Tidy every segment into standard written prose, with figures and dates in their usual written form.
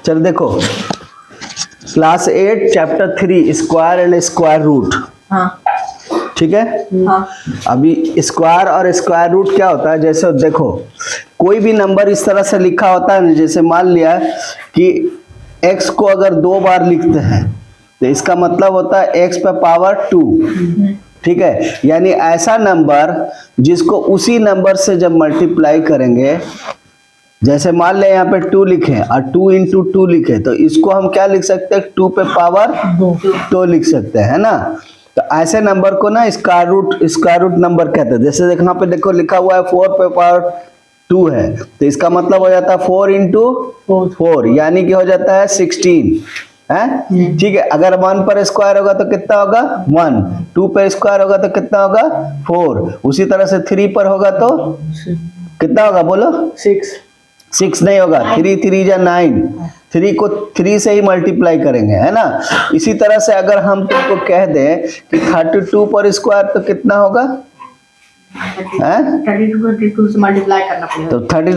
चल देखो, class 8 chapter 3 square and square root. हाँ ठीक है। हाँ अभी स्क्वायर और स्क्वायर रूट क्या होता है, जैसे देखो कोई भी नंबर इस तरह से लिखा होता है ना, जैसे मान लिया कि x को अगर 2 बार लिखते हैं तो इसका मतलब होता है x पे पावर 2। ठीक है, यानी ऐसा नंबर जिसको उसी नंबर से जब मल्टीप्लाई करेंगे, जैसे मान ले यहाँ पे 2 लिखे और 2 इंटू 2 लिखे, तो इसको हम क्या लिख सकते हैं, 2 पे पावर 2 लिख सकते हैं, है ना। तो ऐसे नंबर को ना स्क्वायर रूट नंबर कहते हैं। जैसे यहाँ पे देखो लिखा हुआ है 4 पे पावर 2 है, तो इसका मतलब हो जाता है 4 इंटू 4, यानी कि हो जाता है 16 है। ठीक है, अगर 1 पर स्क्वायर होगा तो कितना होगा 1, 2 पर स्क्वायर होगा तो कितना होगा 4, उसी तरह से 3 पर होगा तो कितना होगा बोलो 6 नहीं होगा, 3 3 जा 9, 3 को 3 से ही मल्टीप्लाई करेंगे, है ना। इसी तरह से अगर हम तुमको कह दें कि 32 पर स्क्वायर तो कितना होगा, 32 से मल्टीप्लाई करना पड़ेगा तो 10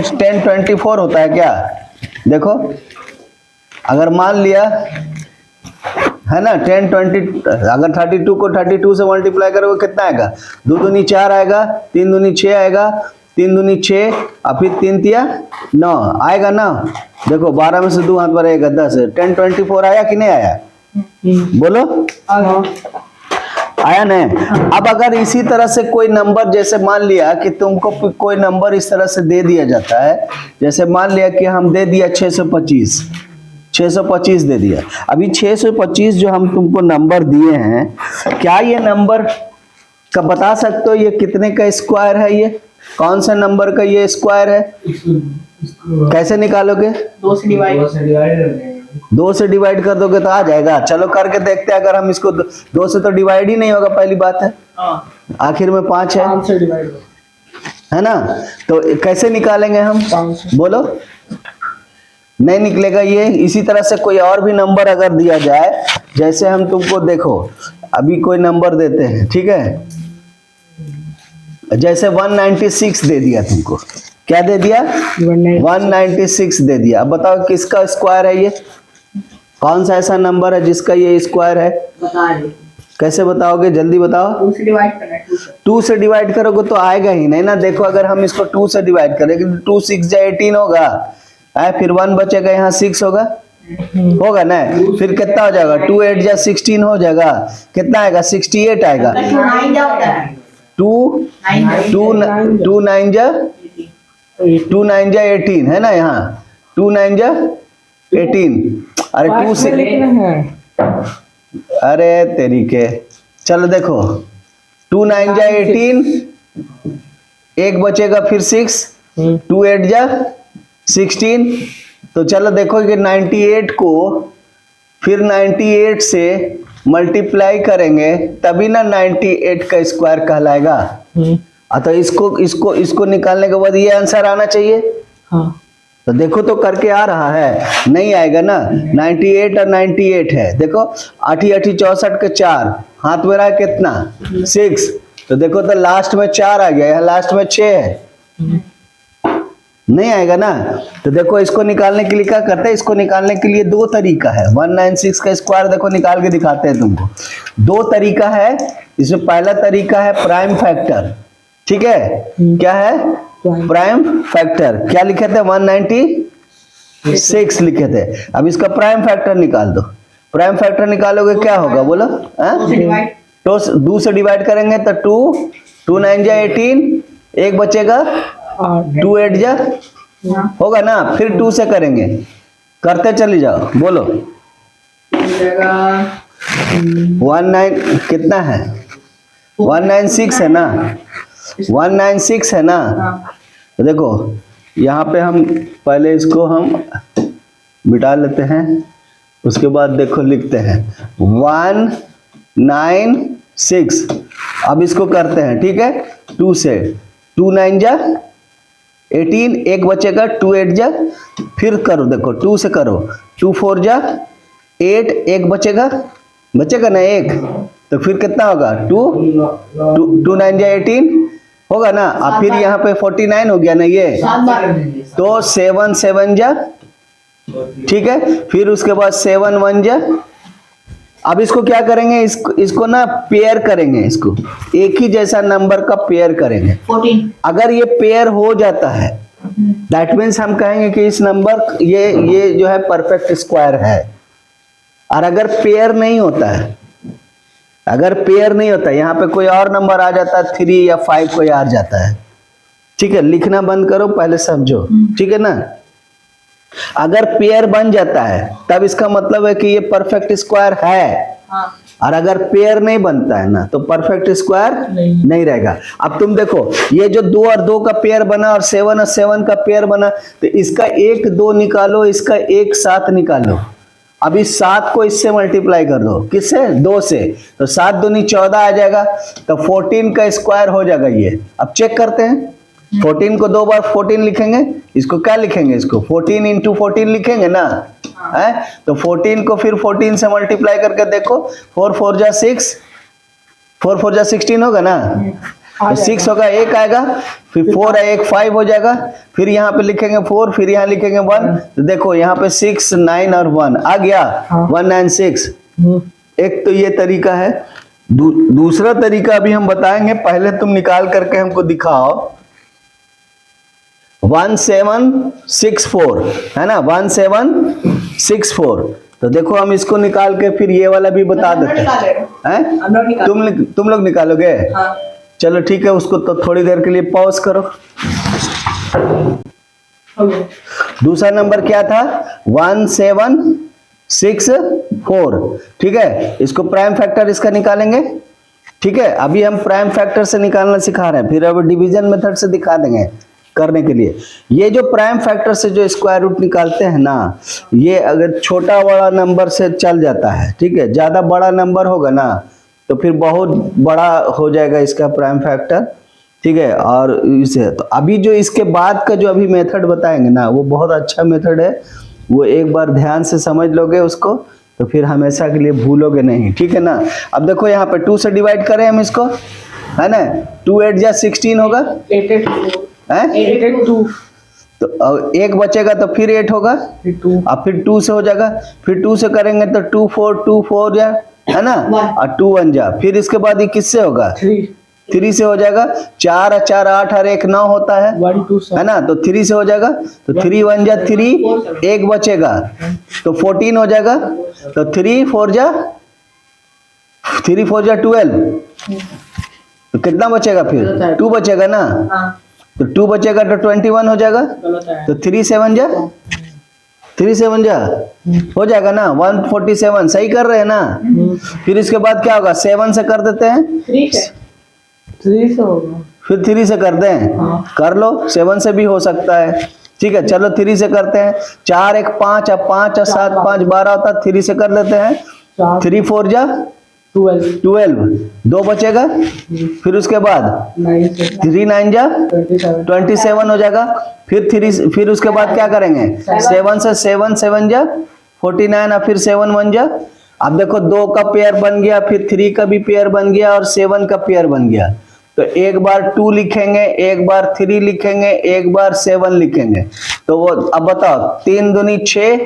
24 होता है क्या। देखो अगर मान लिया है ना 10 20, अगर 32 को 32 से मल्टीप्लाई करोगे कितना आएगा, 2 दूनी 4 आएगा, 3 दूनी 6 आएगा, 3 दूनी 6 और फिर 3 तिया 9 आएगा ना। देखो 12 में से 2 हाथ पर आएगा 10 है। 10 24 आया कि नहीं आया, बोलो आया नहीं। अब अगर इसी तरह से कोई नंबर, जैसे मान लिया कि तुमको कोई नंबर इस तरह से दे दिया जाता है, जैसे मान लिया कि हम दे दिया 625 दे दिया। अभी 625 जो हम तुमको नंबर दिए हैं, क्या ये नंबर का बता सकते हो ये कितने का स्क्वायर है, ये कौन सा नंबर का ये स्क्वायर है, कैसे निकालोगे, 2 से डिवाइड कर दोगे तो आ जाएगा। चलो करके देखते हैं, अगर हम इसको 2 से तो डिवाइड ही नहीं होगा, पहली बात है, आखिर में 5 है, 5 से डिवाइड है ना। तो कैसे निकालेंगे हम, बोलो, नहीं निकलेगा ये। इसी तरह से कोई और भी नंबर अगर दिया जाए, जैसे हम तुमको देखो अभी कोई नंबर देते हैं, ठीक है, जैसे 196 दे दिया तुमको, क्या दे दिया 196 दे दिया। अब बताओ किसका स्क्वायर है ये, कौन सा ऐसा नंबर है जिसका ये स्क्वायर है, बता दे। कैसे बताओगे, जल्दी बताओ। 2 से डिवाइड करना है, 2 से डिवाइड करोगे तो आएगा ही नहीं ना। देखो अगर हम इसको 2 से डिवाइड करेंगे, 2 6 जा 18 होगा, फिर 1 बचेगा, यहाँ 6 होगा ना, फिर कितना हो जाएगा 2 8 जा 16 हो जाएगा, कितना आएगा 68 आएगा। 2 9 जा 18 है ना, यहाँ 2 9 जा 18। अरे 2 से, अरे तेरी के, चलो देखो 2 9 जा 18, एक बचेगा फिर 6, 2 8 जा 16। तो चलो देखो कि 98 को फिर 98 से मल्टीप्लाई करेंगे तभी ना 98 का स्क्वायर कहलाएगा। तो इसको निकालने के बाद ये आंसर आना चाहिए। हाँ। तो देखो तो करके आ रहा है, नहीं आएगा ना। 98 और 98 है, देखो 8 8 64 के 4 हाथ में रहा है कितना 6, तो देखो तो लास्ट में 4 आ गया, यहाँ लास्ट में 6 है, नहीं आएगा ना। तो देखो इसको निकालने के लिए क्या करते हैं, इसको निकालने के लिए 2 तरीका है। 196 का स्क्वायर देखो निकाल के दिखाते हैं तुमको। 2 तरीका है, इसमें पहला तरीका है प्राइम फैक्टर, ठीक है, क्या है प्राइम फैक्टर, क्या लिखे थे 196 लिखे थे। अब इसका प्राइम फैक्टर निकाल दो। प्राइम फैक्टर निकालोगे क्या होगा बोलो, तो 2 से डिवाइड करेंगे तो 2 9 जा 18, एक बचेगा 2 8 जा होगा ना, फिर 2 से करेंगे, करते चली जाओ, बोलो 19 कितना है 196 है ना, 196 है ना। तो देखो यहाँ पे हम पहले इसको हम मिटा लेते हैं, उसके बाद देखो लिखते हैं 196। अब इसको करते हैं, ठीक है, 2 से 2 9 जा 18, एक बचेगा 2 8 जा, फिर करो देखो 2 से करो, 2 4 जा 8, एक बचेगा ना एक, तो फिर कितना होगा 2 9 जा 18 होगा ना। अब फिर यहाँ पे 49 हो गया ना ये, तो 7 7 जा ठीक है, फिर उसके बाद 7 1 जा। अब इसको क्या करेंगे, इसको ना पेयर करेंगे, इसको एक ही जैसा नंबर का पेयर करेंगे। 14 अगर ये पेयर हो जाता है दैट मीन्स हम कहेंगे कि इस नंबर ये जो है परफेक्ट स्क्वायर है। और अगर पेयर नहीं होता है, अगर पेयर नहीं होता, यहाँ पे कोई और नंबर आ जाता है 3 या 5 कोई आ जाता है, ठीक है, लिखना बंद करो, पहले समझो, ठीक है ना। अगर पेयर बन जाता है तब इसका मतलब है कि ये परफेक्ट स्क्वायर है। हाँ और अगर पेयर नहीं बनता है ना तो परफेक्ट स्क्वायर नहीं रहेगा। अब तुम देखो, ये जो 2 और 2 का पेयर बना और 7 और 7 का पेयर बना, तो इसका 1 2 निकालो, इसका 1 7 निकालो। अब इस 7 को इससे मल्टीप्लाई कर दो, किससे, 2 से, तो 7 दूनी 14 आ जाएगा, तो 14 का स्क्वायर हो जाएगा ये। अब चेक करते हैं, 14 को 2 बार 14 लिखेंगे, इसको क्या लिखेंगे, इसको 14 इंटू 14 लिखेंगे ना, है, तो 14 को फिर 14 से मल्टीप्लाई करके देखो, 4 4 जा 6, 4 4 जा 16 होगा ना, तो 6 होगा, 1 आएगा, फिर 4 है, 1 5 हो जाएगा, फिर यहाँ पे लिखेंगे 4, फिर यहाँ लिखेंगे 1, तो देखो यहाँ पे 6 9 और 1 आ गया, 1 9 6। एक तो ये तरीका है। दूसरा तरीका अभी हम बताएंगे, पहले तुम निकाल करके हमको दिखाओ। 1764 है ना, 1764। तो देखो हम इसको निकाल के फिर ये वाला भी बता देते हैं। तुम लोग निकालोगे? हाँ। चलो ठीक है, उसको तो थोड़ी देर के लिए पॉज करो। दूसरा नंबर क्या था, 1764, ठीक है। इसको प्राइम फैक्टर इसका निकालेंगे, ठीक है। अभी हम प्राइम फैक्टर से निकालना सिखा रहे हैं, फिर अब डिवीजन मेथड से दिखा देंगे करने के लिए। ये जो प्राइम फैक्टर से जो स्क्वायर रूट निकालते हैं ना, ये अगर छोटा बड़ा नंबर से चल जाता है, ठीक है, ज्यादा बड़ा नंबर होगा ना तो फिर बहुत बड़ा हो जाएगा इसका प्राइम फैक्टर, ठीक है। और इसे तो अभी जो इसके बाद का जो अभी मेथड बताएंगे ना, वो बहुत अच्छा मेथड है, वो एक बार ध्यान से समझ लोगे उसको तो फिर हमेशा के लिए भूलोगे नहीं, ठीक है ना। अब देखो यहाँ पे 2 से डिवाइड करें हम इसको, है ना, 2 8 जा 16 होगा, 8 2 तो 1 बचेगा तो फिर 8 होगा, अब फिर 2 से हो जाएगा, फिर 2 से करेंगे तो 2 4 जा, है ना, और 2 1 जा, फिर इसके बाद ये किससे होगा, 3 से हो जाएगा, 4 और 4 8 और 1 9 होता है, है ना, तो 3 से हो जाएगा, तो 3 1 जा 3, 1 बचेगा तो 14 हो जाएगा, तो 3 4 जा 12, तो कितना बचेगा फिर, 2 बचेगा ना, तो 2 बचेगा तो 21 हो जाएगा, तो 3 7 जा हो जाएगा ना, 147, सही कर रहे हैं ना। फिर इसके बाद क्या होगा, 7 से कर देते हैं, 3 से होगा, फिर 3 से कर दें, कर लो, 7 से भी हो सकता है, ठीक है। चलो 3 से करते हैं, 4 1 5 और 5 और 7 5 12 होता है, 3 से कर लेते हैं, 3 4 जा 12, 2 बचेगा, फिर उसके बाद 3 9 जा 27 हो जाएगा, फिर उसके बाद क्या करेंगे, 7 से 7 7 जा 49 और फिर 7 1 जा। अब देखो 2 का पेयर बन गया, फिर 3 का भी पेयर बन गया और 7 का पेयर बन गया, तो एक बार 2 लिखेंगे, एक बार 3 लिखेंगे, एक बार 7 लिखेंगे, तो वो अब बताओ 3 दूनी 6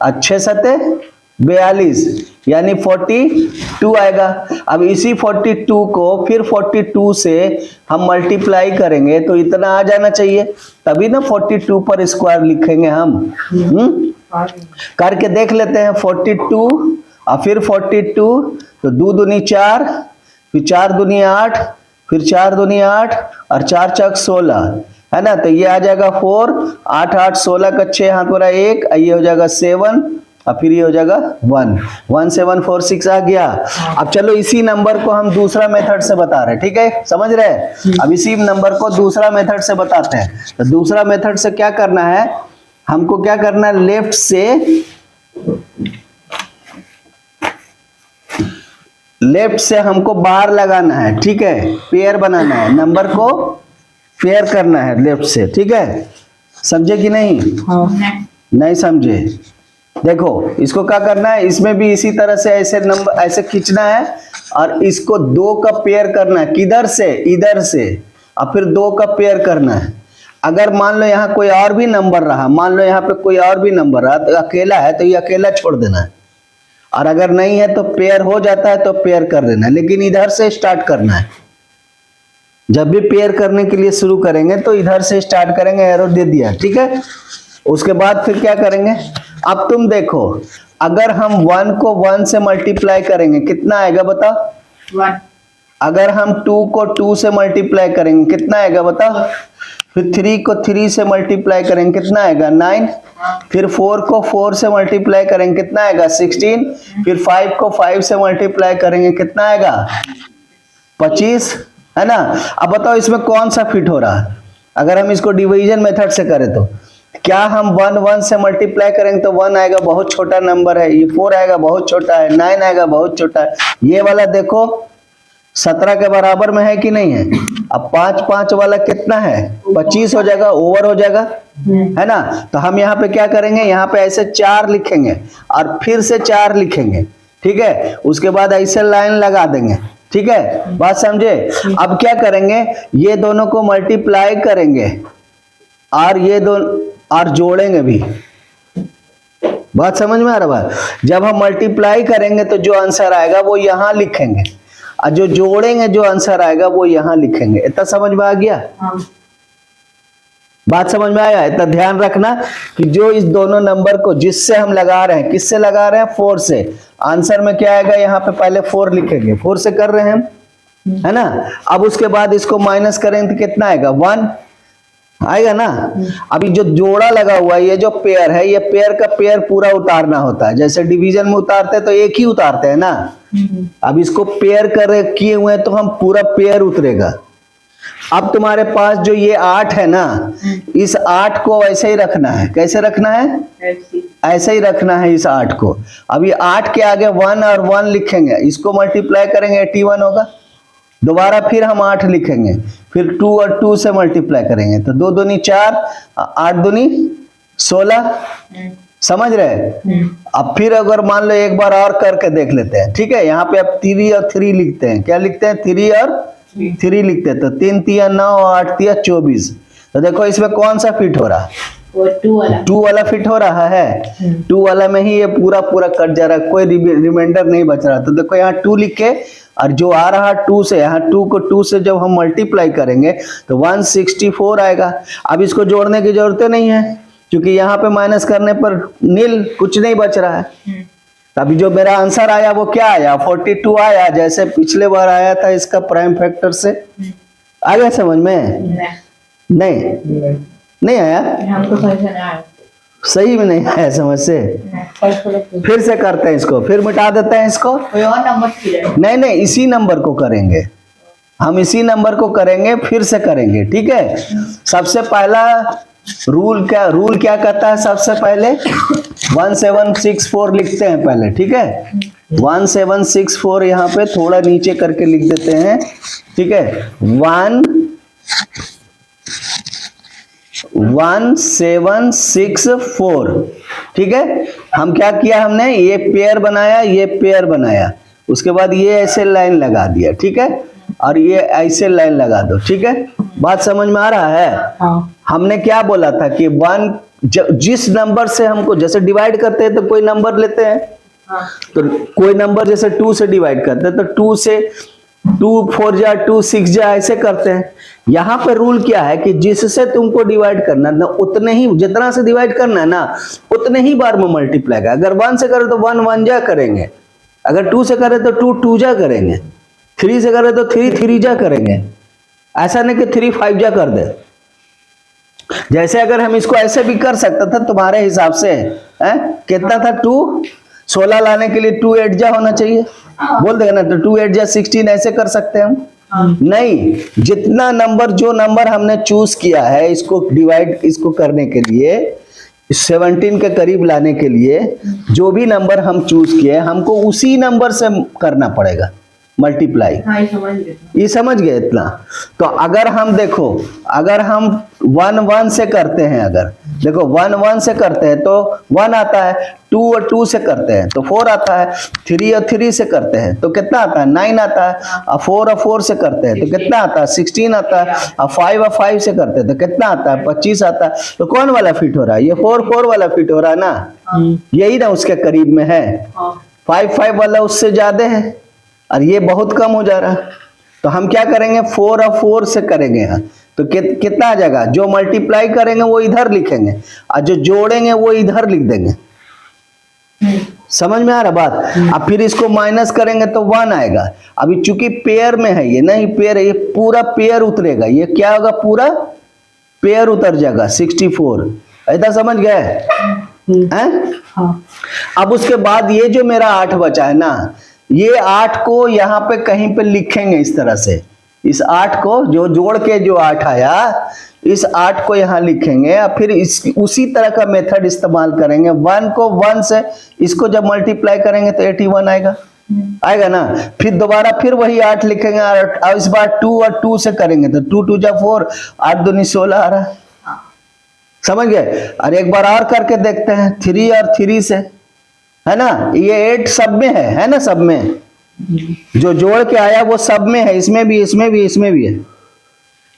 और 6 7 42 यानी 42 आएगा। अब इसी 42 को फिर 42 से हम मल्टीप्लाई करेंगे तो इतना आ जाना चाहिए, तभी ना 42 पर स्क्वायर लिखेंगे हम। करके देख लेते हैं, 42 और फिर 42, तो 2 दूनी 4, फिर 4 दूनी 8, फिर 4 दूनी 8 और 4 चौक 16, है ना, तो ये आ जाएगा 4 8 8 16 का 6 हाथ वाला 1, ये हो जाएगा 7 और फिर ये हो जाएगा 1 1746 आ गया। अब चलो इसी नंबर को हम दूसरा मेथड से बता रहे हैं, ठीक है, समझ रहे हैं। अब इसी नंबर को दूसरा मेथड से बताते हैं। तो दूसरा मेथड से क्या करना है, हमको क्या करना है, लेफ्ट से हमको बाहर लगाना है, ठीक है, पेयर बनाना है, नंबर को पेयर करना है लेफ्ट से, ठीक है, समझे कि नहीं? नहीं समझे? देखो इसको क्या करना है, इसमें भी इसी तरह से ऐसे नंबर ऐसे खींचना है और इसको 2 का पेयर करना है, किधर से, इधर से, और फिर 2 का पेयर करना है। अगर मान लो यहाँ कोई और भी नंबर रहा, मान लो यहाँ पे कोई और भी नंबर रहा, तो अकेला है तो ये अकेला छोड़ देना है, और अगर नहीं है तो पेयर हो जाता है तो पेयर कर देना है, लेकिन इधर से स्टार्ट करना है। जब भी पेयर करने के लिए शुरू करेंगे तो इधर से स्टार्ट करेंगे, एरो दे दिया, ठीक है। उसके बाद फिर क्या करेंगे, अब तुम देखो, अगर हम 1 को 1 से मल्टीप्लाई करेंगे कितना आएगा बताओ। 1 अगर हम 2 को 2 से मल्टीप्लाई करेंगे कितना आएगा बताओ। फिर 3 को 3 से मल्टीप्लाई करेंगे कितना आएगा 9। फिर 4 को 4 से मल्टीप्लाई करेंगे कितना आएगा 16। फिर 5 को 5 से मल्टीप्लाई करेंगे कितना आएगा 25, है ना। अब बताओ इसमें कौन सा फिट हो रहा है। अगर हम इसको डिवीजन मेथड से करें तो क्या हम 1 1 से मल्टीप्लाई करेंगे तो 1 आएगा, बहुत छोटा नंबर है। ये 4 आएगा, बहुत छोटा है। 9 आएगा, बहुत छोटा है। ये वाला देखो 17 के बराबर में है कि नहीं है। अब 5 5 वाला कितना है 25 हो जाएगा, ओवर हो जाएगा, है ना। तो हम यहाँ पे क्या करेंगे, यहाँ पे ऐसे 4 लिखेंगे और फिर से 4 लिखेंगे, ठीक है। उसके बाद ऐसे लाइन लगा देंगे, ठीक है, बात समझे। अब क्या करेंगे, ये दोनों को मल्टीप्लाई करेंगे और ये दोनों और जोड़ेंगे भी। बात समझ में आ रहा है। जब हम मल्टीप्लाई करेंगे तो जो आंसर आएगा वो यहाँ लिखेंगे, और जो जोड़ेंगे जो आंसर आएगा वो यहाँ लिखेंगे। इतना समझ में आ गया। बात समझ में आया। इतना ध्यान रखना कि जो इस दोनों नंबर को जिससे हम लगा रहे हैं, किससे लगा रहे हैं 4 से, आंसर में क्या आएगा, यहाँ पे पहले 4 लिखेंगे, 4 से कर रहे हैं हम, है ना। अब उसके बाद इसको माइनस करेंगे तो कितना आएगा 1 आएगा ना। अभी जो जोड़ा लगा हुआ है, ये जो पेयर है, ये पेयर का पेयर पूरा उतारना होता है। जैसे डिवीजन में उतारते हैं तो एक ही उतारते हैं ना। अब इसको पेयर कर किए हुए हैं तो हम पूरा पेयर उतरेगा। अब तुम्हारे पास जो ये 8 है ना, इस 8 को ऐसे ही रखना है। कैसे रखना है, ऐसे ही रखना है इस 8 को। अब ये 8 के आगे 1 और 1 लिखेंगे, इसको मल्टीप्लाई करेंगे 81 होगा। दोबारा फिर हम 8 लिखेंगे, फिर 2 और 2 से मल्टीप्लाई करेंगे तो 2 दूनी 4, 8 दूनी 16। समझ रहे। अब फिर अगर मान लो एक बार और करके देख लेते हैं, ठीक है। यहाँ पे अब 3 और 3 लिखते हैं। क्या लिखते हैं, 3 और 3 लिखते हैं। तो 3 3 9 और 8 3 24। तो देखो इसमें कौन सा फिट हो रहा है, 2 वाला फिट हो रहा है। 2 वाला में ही ये पूरा पूरा कट जा रहा है, कोई रिमाइंडर नहीं बच रहा। तो देखो यहाँ 2 लिखे, और जो आ रहा 2 से, यहाँ 2 को 2 से जब हम मल्टीप्लाई करेंगे तो 164 आएगा। अब इसको जोड़ने की जरूरत नहीं है, क्योंकि यहाँ पे माइनस करने पर नील, कुछ नहीं बच रहा है। अभी जो मेरा आंसर आया वो क्या आया, 42 आया, जैसे पिछले बार आया था इसका प्राइम फैक्टर से। आ गया समझ में। नहीं आया, सही में नहीं आया समझ से। फिर से करते हैं इसको, फिर मिटा देते हैं इसको। कोई और नंबर नहीं, इसी नंबर को करेंगे हम, इसी नंबर को करेंगे, फिर से करेंगे, ठीक है। सबसे पहला रूल क्या कहता है, सबसे पहले 1764 लिखते हैं पहले, ठीक है। 1764 यहाँ पे थोड़ा नीचे करके लिख देते हैं, ठीक है। 1764, ठीक है। हम क्या किया, हमने ये पेयर बनाया, ये पेयर बनाया, उसके बाद ये ऐसे लाइन लगा दिया, ठीक है, और ये ऐसे लाइन लगा दो, ठीक है। बात समझ में आ रहा है। हाँ। हमने क्या बोला था कि 1 जिस नंबर से हमको, जैसे डिवाइड करते हैं तो कोई नंबर लेते हैं, तो कोई नंबर जैसे 2 से डिवाइड करते हैं तो 2 से 2 4 जा 2 6 जा ऐसे करते हैं। यहाँ पे रूल क्या है कि जिससे तुमको डिवाइड करना ना, उतने ही, जितना से डिवाइड करना है ना उतने ही बार में मल्टीप्लाई का। अगर 1 से करें तो 1 1 जा करेंगे, अगर 2 से करें तो 2 2 जा करेंगे, 3 से करें तो 3 3 जा करेंगे। ऐसा नहीं कि 3 5 जा कर दे। जैसे अगर हम इसको ऐसे भी कर सकता था तुम्हारे हिसाब से, कितना था 2, 16 लाने के लिए 2 8 जा होना चाहिए, बोल देगा ना, तो 2 8 जा 16 ऐसे कर सकते हैं हम। नहीं, जितना नंबर, जो नंबर हमने चूज किया है इसको डिवाइड, इसको करने के लिए 17 के करीब लाने के लिए जो भी नंबर हम चूज किए हमको उसी नंबर से करना पड़ेगा। मल्टीप्लाई। हाँ, ये समझ गए। ये समझ गए इतना। तो अगर हम देखो, अगर हम 1 1 से करते हैं, अगर देखो 1 1 से करते हैं तो 1 आता है, 2 और 2 से करते हैं तो 4 आता है, 3 और 3 से करते हैं तो कितना आता है, 9 आता है, और 4 और 4 से करते हैं तो कितना आता है, 16 आता है, और 5 और 5 से करते हैं तो कितना आता है, 25 आता है। तो कौन वाला फिट हो रहा है, ये 4 4 वाला फिट हो रहा है ना, यही ना उसके करीब में है। 5 5 वाला उससे ज्यादा है और ये बहुत कम हो जा रहा है। तो हम क्या करेंगे, 4 और 4 से करेंगे यहाँ तो कितना आ जाएगा, जो मल्टीप्लाई करेंगे वो इधर लिखेंगे और जो जोड़ेंगे वो इधर लिख देंगे। समझ में आ रहा बात। अब फिर इसको माइनस करेंगे तो 1 आएगा। अभी चूंकि पेयर में है, ये नहीं पेयर है, ये पूरा पेयर उतरेगा, ये क्या होगा, पूरा पेयर उतर जाएगा 64। ऐसा समझ गए हैं? हाँ। अब उसके बाद ये जो मेरा 8 बचा है ना, ये 8 को यहाँ पे कहीं पे लिखेंगे इस तरह से। इस 8 को जो जोड़ के जो 8 आया, इस 8 को यहाँ लिखेंगे और फिर इस उसी तरह का मेथड इस्तेमाल करेंगे। 1 को 1 से इसको जब मल्टीप्लाई करेंगे तो 81 आएगा, आएगा ना। फिर दोबारा फिर वही 8 लिखेंगे और इस बार 2 और 2 से करेंगे तो 2 2 जा 4, 8 दूनी 16 आ रहा है। समझ गए। और एक बार और करके देखते हैं 3 और 3 से, है ना, ये 8 सब में है ना, सब में जो जोड़ के आया वो सब में है, इसमें भी, इसमें भी, इसमें भी है।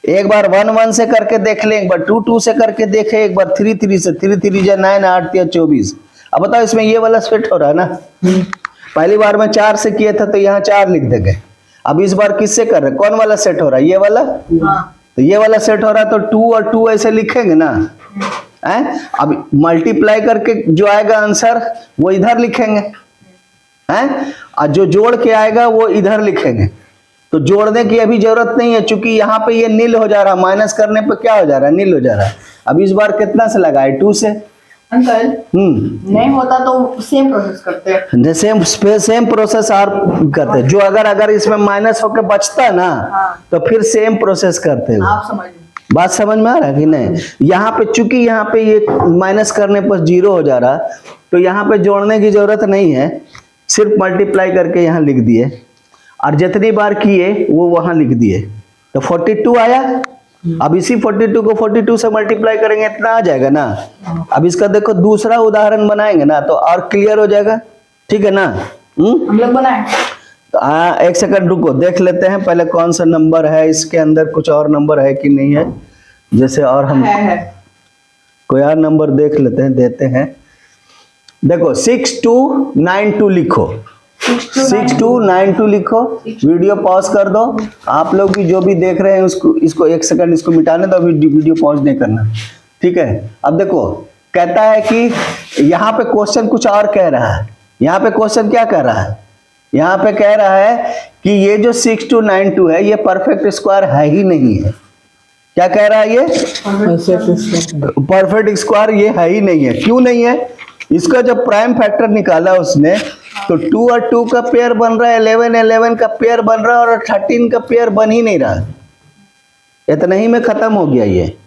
एक बार 1 1 से करके देख लें, एक बार 2 2 से करके देखे, एक बार 3 3 से, 3 3 जा 9, 8 या 24। अब बताओ इसमें ये वाला फिट हो रहा है ना। पहली बार में 4 से किया था तो यहाँ 4 लिख देंगे। अब इस बार किससे कर रहे, कौन वाला सेट हो रहा है, ये वाला। तो ये वाला सेट हो रहा है तो 2 और 2 ऐसे लिखेंगे ना, हैं। अब मल्टीप्लाई करके जो आएगा आंसर वो इधर लिखेंगे, हैं, और जो जोड़ के आएगा वो इधर लिखेंगे। तो जोड़ने की अभी जरूरत नहीं है, क्योंकि यहाँ पे ये नील हो जा रहा है, माइनस करने पे क्या हो जा रहा है, नील हो जा रहा है। अब इस बार कितना से लगाए, 2 से। अंकल नहीं होता तो सेम प्रोसेस करते हैं, सेम प्रोसेस और करते हैं। जो अगर इसमें माइनस होके बचता है ना, तो फिर सेम प्रोसेस करते हैं। आप समझ लो। बात समझ में आ रहा है कि नहीं। यहाँ पे चूंकि यहाँ पे ये माइनस करने पर 0 हो जा रहा, तो यहाँ पे जोड़ने की जरूरत नहीं है, सिर्फ मल्टीप्लाई करके यहाँ लिख दिए और जितनी बार किए वो वहां लिख दिए तो 42 आया। अब इसी 42 को 42 से मल्टीप्लाई करेंगे, इतना आ जाएगा ना। अब इसका देखो दूसरा उदाहरण बनाएंगे ना तो और क्लियर हो जाएगा, ठीक है ना। हम लोग बनाए। एक सेकंड रुको, देख लेते हैं पहले कौन सा नंबर है, इसके अंदर कुछ और नंबर है कि नहीं है। जैसे और हम है। कोई और नंबर देख लेते हैं, देते हैं। देखो 6292 लिखो, 6292 लिखो। वीडियो पॉज कर दो। आप लोग भी जो भी देख रहे हैं इसको एक सेकंड इसको मिटाने दो, अभी वीडियो पॉज नहीं करना, ठीक है। अब देखो कहता है कि यहाँ पे क्वेश्चन कुछ और कह रहा है। यहाँ पे क्वेश्चन क्या कह रहा है, यहाँ पे कह रहा है कि ये जो 6292 है ये परफेक्ट स्क्वायर है ही नहीं है। क्या कह रहा है, ये परफेक्ट स्क्वायर ये है ही नहीं है। क्यों नहीं है, इसका जब प्राइम फैक्टर निकाला उसने तो 2 और 2 का पेयर बन रहा है, 11 11 का पेयर बन रहा है और 13 का पेयर बन ही नहीं रहा। इतना ही में खत्म हो गया ये।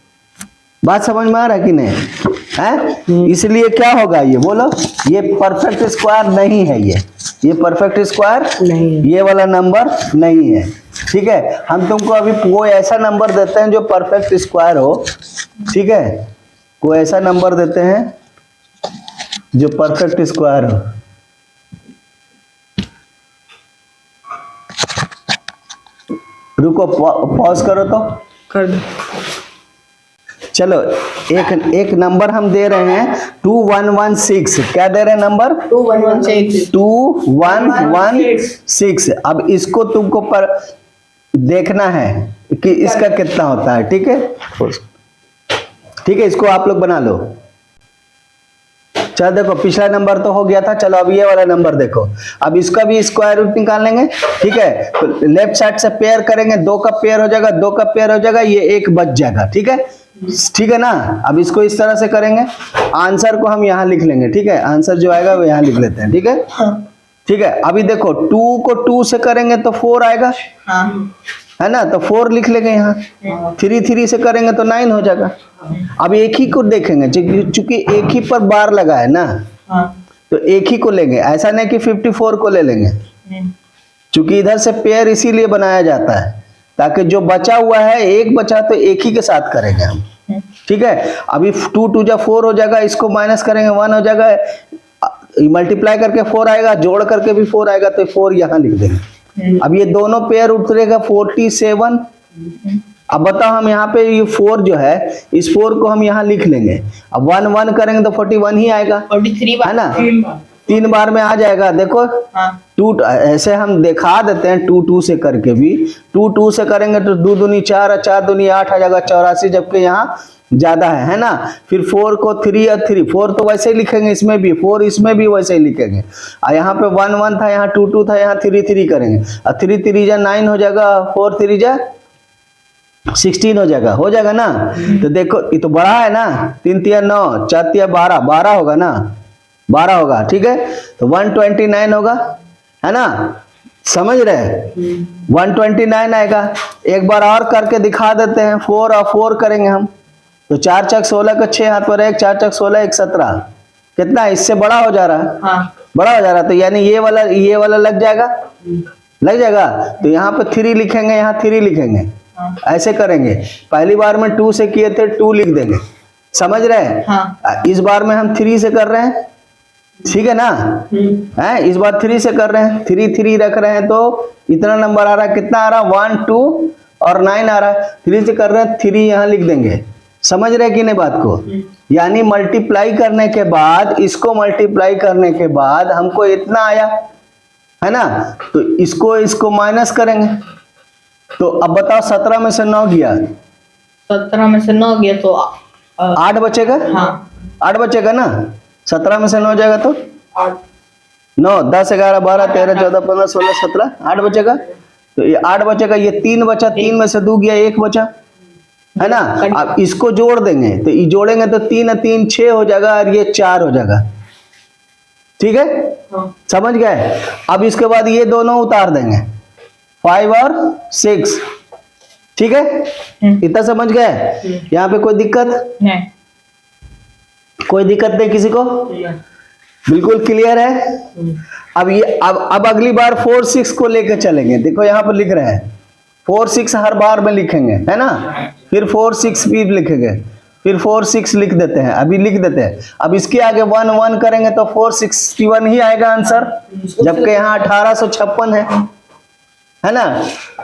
बात समझ में आ रहा है कि नहीं है। इसलिए क्या होगा, ये बोलो, ये परफेक्ट स्क्वायर नहीं है, ये परफेक्ट स्क्वायर नहीं है, ये वाला नंबर नहीं है, ठीक है। हम तुमको अभी कोई ऐसा नंबर देते हैं जो परफेक्ट स्क्वायर हो, ठीक है। कोई ऐसा नंबर देते हैं जो परफेक्ट स्क्वायर हो। रुको, पॉज करो तो कर दो। चलो एक नंबर हम दे रहे हैं 2116। क्या दे रहे हैं नंबर, 2116। अब इसको तुमको पर देखना है कि इसका कितना होता है, ठीक है। ठीक है, इसको आप लोग बना लो। चलो देखो पिछला नंबर तो हो गया था, चलो अब ये वाला नंबर देखो। अब इसका भी स्क्वायर रूट निकाल लेंगे, ठीक है। तो लेफ्ट साइड से पेयर करेंगे, 2 का पेयर हो जाएगा, 2 का पेयर हो जाएगा, ये 1 बच जाएगा, ठीक है, ठीक है ना। अब इसको इस तरह से करेंगे, आंसर को हम यहाँ लिख लेंगे, ठीक है। आंसर जो आएगा वो यहाँ लिख लेते हैं, ठीक है, ठीक है। अभी देखो 2 को 2 से करेंगे तो 4 आएगा, है ना, तो 4 लिख लेंगे यहाँ। 3 3 से करेंगे तो 9 हो जाएगा। अब एक ही को देखेंगे, चूंकि एक ही पर बार लगा है ना, तो एक ही को लेंगे, ऐसा नहीं कि 54 को ले लेंगे, चूंकि इधर से पेयर इसीलिए बनाया जाता है ताकि जो बचा हुआ है एक बचा तो एक ही के साथ करेंगे हम। ठीक है, अभी 2 2 जा 4 हो जाएगा, इसको माइनस करेंगे 1 हो जाएगा, मल्टीप्लाई करके 4 आएगा, जोड़ करके भी 4 आएगा तो 4 यहाँ लिख देंगे। अब ये दोनों पेयर उतरेगा 47। अब बताओ हम यहाँ पे ये 4 जो है इस 4 को हम यहाँ लिख लेंगे। अब 1 1 करेंगे तो 41 ही आएगा, 43 है ना, 3 बार में आ जाएगा। देखो हाँ 2 ऐसे हम दिखा देते हैं 2 2 से करके भी, 2 2 से करेंगे तो 2 दूनी 4 और 4 दूनी 8 आ जाएगा 84, जबकि यहाँ ज्यादा है ना। फिर 4 को 3 और 3, 4 तो वैसे ही लिखेंगे, इसमें भी 4 इसमें भी वैसे ही लिखेंगे। और यहाँ पे 1 1 था, यहाँ 2 2 था, यहाँ 3 3 करेंगे और 3 3 जा 9 हो जाएगा, 4 3 जा 16 हो जाएगा ना। तो देखो ये तो बड़ा है ना, 3 3 9 4 3 12 12 होगा ना, 12 होगा। ठीक है, तो 129 होगा, है ना, समझ रहे, 129 आएगा। एक बार और करके दिखा देते हैं, 4 और 4 करेंगे हम तो 4 चक 16 का 6 हाथ पर 1, 4 चक 16 1 17, कितना इससे बड़ा हो जा रहा है, हाँ बड़ा हो जा रहा है। तो यानी ये वाला लग जाएगा, लग जाएगा। तो यहाँ पे 3 लिखेंगे, यहाँ 3 लिखेंगे, ऐसे करेंगे। पहली बार में 2 से किए थे, 2 लिख देंगे, समझ रहे हैं। हाँ इस बार में हम 3 से कर रहे हैं, ठीक है ना, है इस बार 3 से कर रहे हैं, 3 3 रख रहे हैं तो इतना नंबर आ रहा है, कितना आ रहा है 1 2 और 9 आ रहा है। 3 से कर रहे हैं, 3 यहाँ लिख देंगे, समझ रहे कि नहीं बात को। यानी मल्टीप्लाई करने के बाद, इसको मल्टीप्लाई करने के बाद हमको इतना आया, है ना, तो इसको माइनस करेंगे। तो अब बताओ 17 में से 9 गया, 17 में से 9 गया तो 8 बचेगा, हाँ 8 बचेगा ना, 17 में से 9 जाएगा तो 8 9 10 11 12 13 14 15 16 17, 8 बचेगा। तो ये 8 बचेगा, ये 3 बचा, 3 में से 2 गया, 1 बचा, है ना। अब इसको जोड़ देंगे तो ये जोड़ेंगे तो 3 और 3 6 हो जाएगा और ये 4 हो जाएगा, ठीक है, हाँ समझ गए। अब इसके बाद ये दोनों उतार देंगे, 5 और 6, ठीक है, इतना समझ गए। यहाँ पे कोई दिक्कत, नहीं कोई दिक्कत नहीं किसी को, बिल्कुल क्लियर है। अब ये अब अगली बार 4 6 को लेकर चलेंगे। देखो यहाँ पर लिख रहे हैं 4 6 हर बार में लिखेंगे, है ना, फिर 4 6 भी लिखेंगे, फिर 4 6 लिख देते हैं, अभी लिख देते हैं। अब इसके आगे 1 1 करेंगे तो 461 ही आएगा आंसर, जबकि यहाँ 1856 है ना।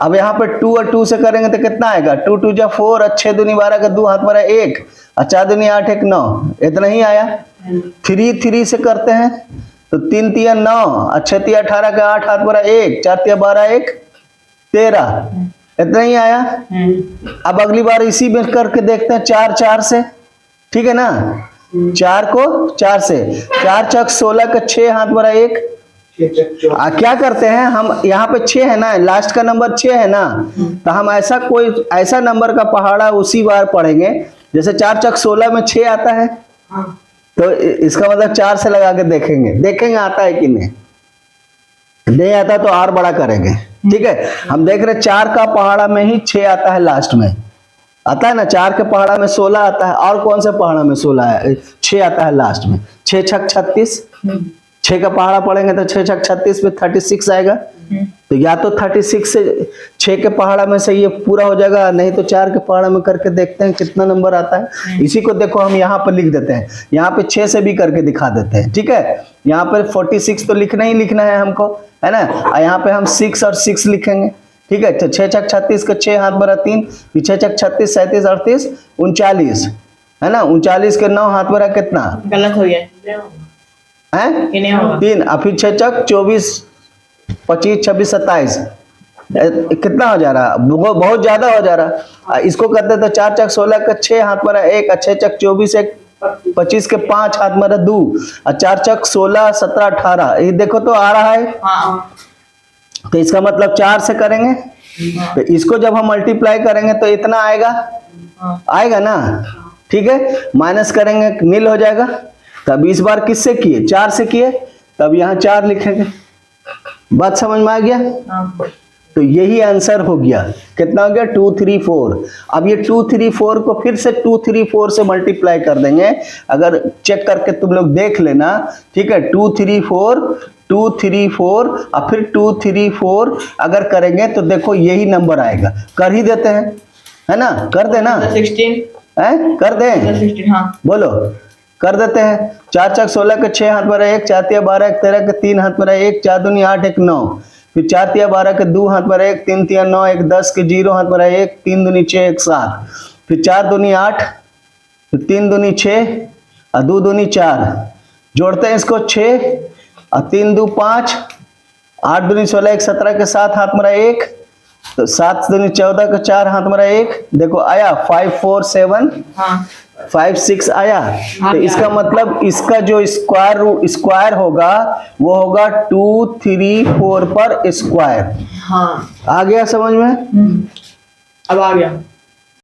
अब यहाँ पे 2 और 2 से करेंगे तो कितना आएगा, 2 2 जा 4 और 6 दूनी 12 का 2 हाथ पर 1 और 4 दूनी 8 1 9, इतना ही आया। 3 3 से करते हैं तो 3 3 9 और 6 3 18 का 8 हाथ पर 1 4 3 12 1 13, इतना ही आया। अब अगली बार इसी में करके देखते हैं 4 4 से, ठीक है ना, 4 को 4 से, 4 चक 16 का 6 हाथ पर 1। क्या करते हैं हम, यहाँ पे 6 है ना, लास्ट का नंबर 6 है ना, तो हम ऐसा नंबर का पहाड़ा उसी बार पढ़ेंगे। जैसे 4 चक 16 में 6 आता है, तो इसका मतलब 4 से लगा के देखेंगे आता है कि नहीं आता तो और बड़ा करेंगे, ठीक है। हम देख रहे 4 का पहाड़ा में ही 6 आता है, लास्ट में आता है ना, 4 के पहाड़ा में 16 आता है, और कौन से पहाड़ा में 16 है, 6 आता है लास्ट में, 6 छक 36, 6 का पहाड़ा पढ़ेंगे तो 6 छक 36 में 36 आएगा। तो या तो 36 से 6 के पहाड़ा में से ये पूरा हो जाएगा, नहीं तो 4 के पहाड़ा में करके देखते हैं कितना नंबर आता है। इसी को देखो हम यहाँ पर लिख देते हैं, यहाँ पे 6 से भी करके दिखा देते हैं, ठीक है। यहाँ पर 46 तो लिखना ही लिखना है हमको, है ना, और यहाँ पे हम 6 और 6 लिखेंगे, ठीक है। तो 6 छक 36 का 6 हाथ बरा 3, 6 छक 36 37 38 39, है ना, 39 के 9 हाथ बरा कितना, गलत हो गया है 3, और फिर 6 चक 24 25 26 27, कितना हो जा रहा, बहुत ज्यादा हो जा रहा। इसको करते तो 4 चक 16 का 6 हाथ पर 1, 6 चक 24 1 25 के 5 हाथ में 2, और 4 चक 16 17 18, ये देखो तो आ रहा है। हाँ तो इसका मतलब 4 से करेंगे, तो इसको जब हम मल्टीप्लाई करेंगे तो इतना आएगा ना, ठीक है, माइनस करेंगे नील हो जाएगा। तब इस बार किससे किए, 4 से किए, तब यहाँ 4 लिखेंगे। बात समझ में आ गया। तो यही आंसर हो गया, कितना हो गया 2 3 4। अब ये 2 3 4 को फिर से 2 3 4 से मल्टीप्लाई कर देंगे, अगर चेक करके तुम लोग देख लेना, ठीक है। 2 3 4 2 3 4 और फिर 2 3 4 अगर करेंगे तो देखो यही नंबर आएगा। कर ही देते हैं, है ना? कर देना 16 है, कर दें 16 हाँ बोलो, कर देते हैं। 4 चक 16 के 6 हाथ में रहे 1, 4 तिया 12 के 13 के 3 हाथ में रहे 1, 4 दूनी 8 1 9, फिर 4 तिया 12 के 2 हाथ में रहे 1, 3 तिया 9 1 10 के 0 हाथ में रहे 1, 3 दूनी 6 1 7, फिर 4 दूनी 8, फिर 3 दूनी 6 और 2 दूनी 4, जोड़ते हैं इसको 6 और 3 2 5, 8 दूनी 16 1 17 के 7 हाथ में रहे 1, तो 7 दूनी 14 के 4 हाथ में रहे 1, देखो आया 5 4 7 हाँ 5 6 आया। हाँ, तो इसका आया। मतलब इसका जो स्क्वायर होगा वो होगा 2 3 4 पर स्क्वायर। हाँ आ गया समझ में? अब आ गया।